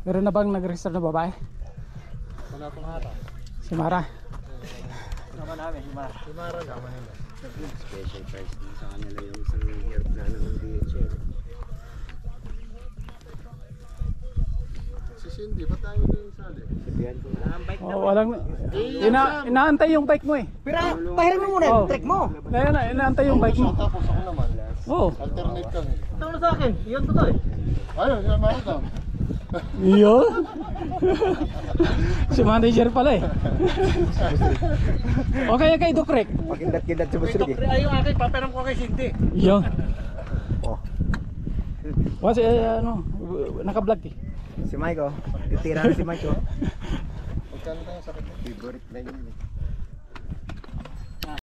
Meron na bang nag-register na babae? Wala pong ata. Si Mara. Sama namin, si Mara. Si Mara naman nila. Special price din sa kanila yung isang aeroplano ng DHL. Si Cindy, ba't tayo yung sali? Sabihan ko na. Ang bike Oh, walang inaantay yung bike mo eh. Pero pahiram mo muna yung trick mo. Ayun na, inaantay yung bike mo. Tapos ako naman. Oh. Alternate kami. Ito na sa akin. Iyon to eh. Ayun, si Mara daw. Iyo. Si manager pala eh. Okay, okay, Dukrek. Pakindat-kindat sa busog eh. Ay, yung akin, paperam ko kay Cindy. Iyo. Oh. Kasi ano, naka-vlog eh. Si Mike oh. Titira na si Mike oh. Magkano tayo sakit? Favorite na yun.